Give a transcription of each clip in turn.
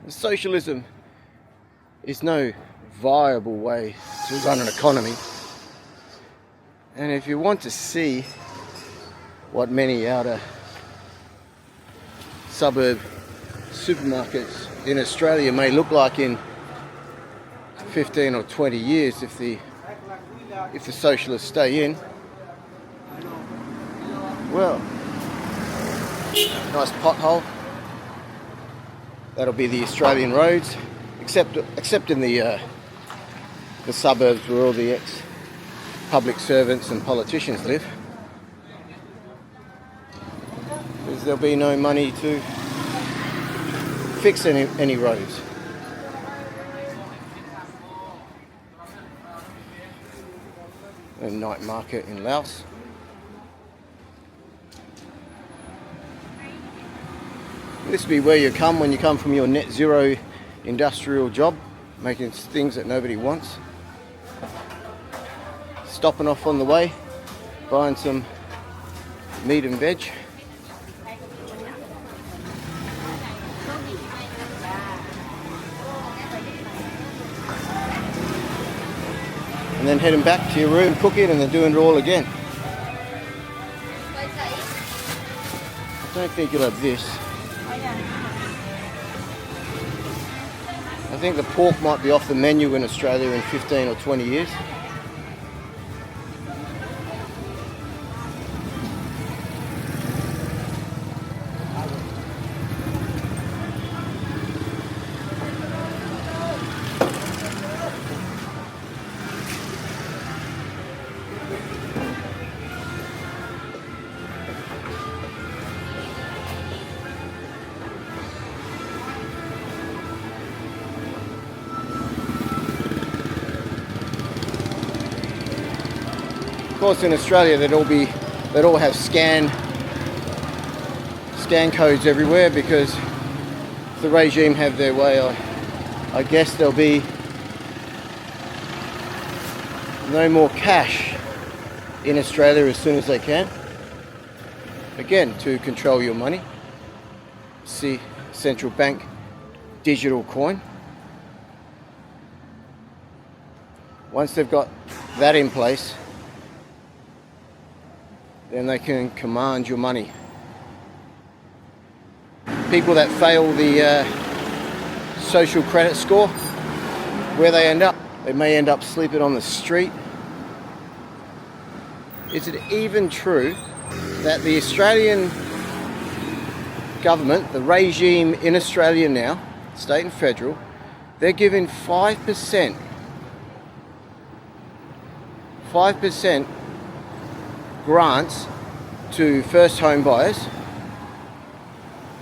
Socialism is no viable way to run an economy. And if you want to see what many outer suburb supermarkets in Australia may look like in 15 or 20 years if the socialists stay in, well, nice pothole. That'll be the Australian roads, except in the suburbs where all the ex-public servants and politicians live, because there'll be no money to fix any roads. A night market in Laos. This will be where you come when you come from your net zero industrial job, making things that nobody wants. Stopping off on the way, buying some meat and veg. And then heading back to your room, cooking, and then doing it all again. I don't think you'll have this. I think the pork might be off the menu in Australia in 15 or 20 years. Of course, in Australia they'd all have scan codes everywhere, because if the regime have their way, I guess there'll be no more cash in Australia as soon as they can. Again, to control your money. See, central bank digital coin. Once they've got that in place, then they can command your money. People that fail the social credit score, where they end up? They may end up sleeping on the street. Is it even true that the Australian government, the regime in Australia now, state and federal, they're giving 5% grants to first home buyers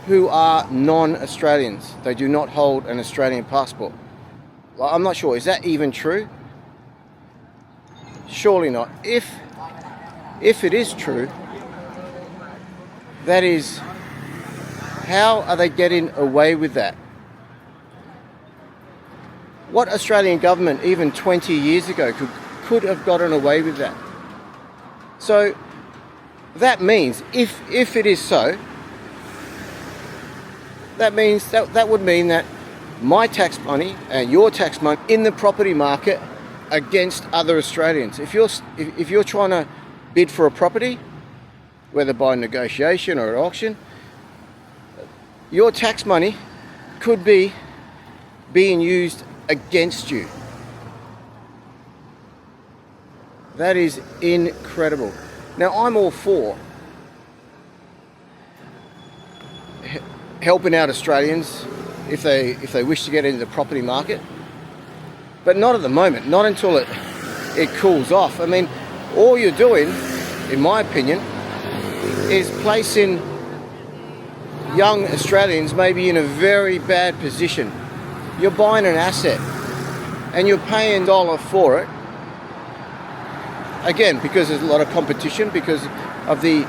who are non-Australians. They do not hold an Australian passport. Well, I'm not sure, is that even true? Surely not. If it is true, that is, how are they getting away with that? What Australian government even 20 years ago could have gotten away with that? So that means, if it is so, that means that would mean that my tax money and your tax money in the property market against other Australians. If you're trying to bid for a property, whether by negotiation or at auction, your tax money could be being used against you. That is incredible. Now, I'm all for helping out Australians if they wish to get into the property market, but not at the moment, not until it cools off. I mean, all you're doing, in my opinion, is placing young Australians maybe in a very bad position. You're buying an asset and you're paying $1 for it. Again, because there's a lot of competition, because of the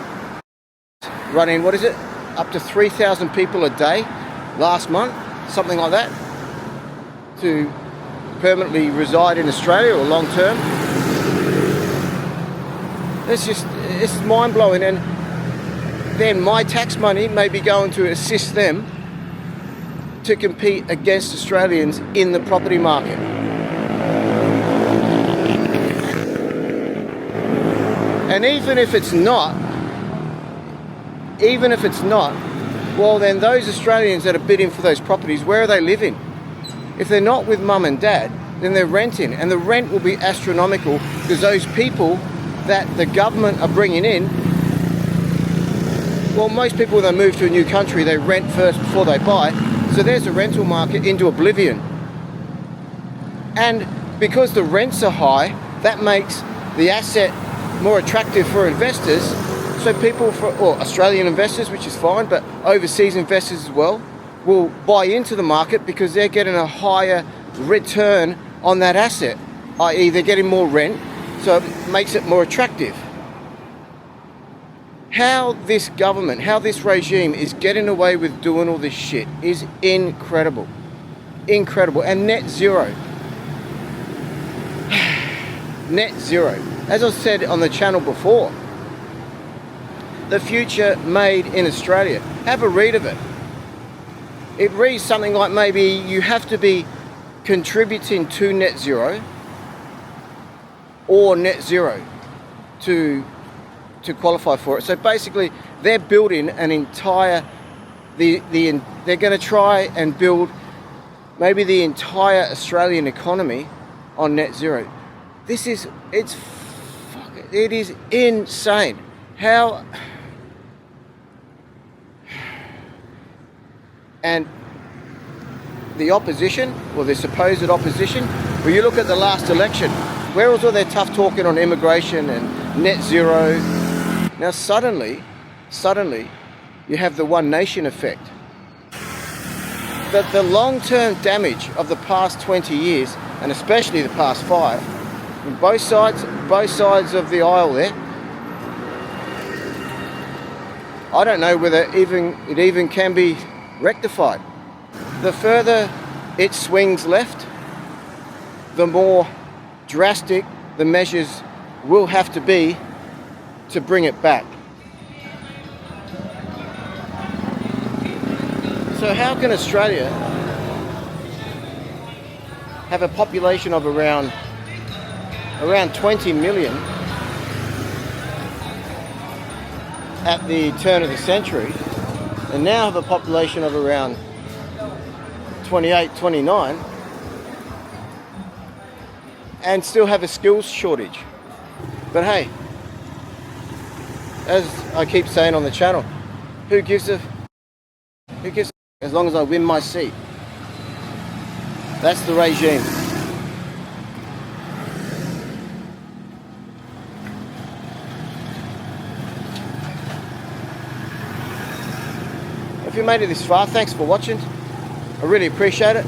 running, what is it? Up to 3,000 people a day last month, something like that, to permanently reside in Australia or long term. It's mind-blowing. And then my tax money may be going to assist them to compete against Australians in the property market. And even if it's not, well then those Australians that are bidding for those properties, where are they living? If they're not with mum and dad, then they're renting, and the rent will be astronomical because those people that the government are bringing in, well, most people when they move to a new country, they rent first before they buy, so there's a rental market into oblivion. And because the rents are high, that makes the asset more attractive for investors. So people, or Australian investors, which is fine, but overseas investors as well, will buy into the market because they're getting a higher return on that asset, i.e. they're getting more rent, so it makes it more attractive. How this government, how this regime is getting away with doing all this shit is incredible. Incredible. And net zero. Net zero. As I said on the channel before, the future made in Australia. Have a read of it. It reads something like maybe you have to be contributing to net zero or net zero to qualify for it. So basically they're building an entire, they're going to try and build maybe the entire Australian economy on net zero. It is insane. How, and the opposition, or the supposed opposition, well, you look at the last election, where was all their tough talking on immigration and net zero? Now suddenly, you have the One Nation effect. That the long-term damage of the past 20 years, and especially the past 5, on both sides of the aisle there, I don't know whether it even can be rectified. The further it swings left, the more drastic the measures will have to be to bring it back. So how can Australia have a population of around 20 million at the turn of the century, and now have a population of around 28, 29, and still have a skills shortage? But hey, as I keep saying on the channel, who gives a as long as I win my seat? That's the regime. If you made it this far, thanks for watching. I really appreciate it.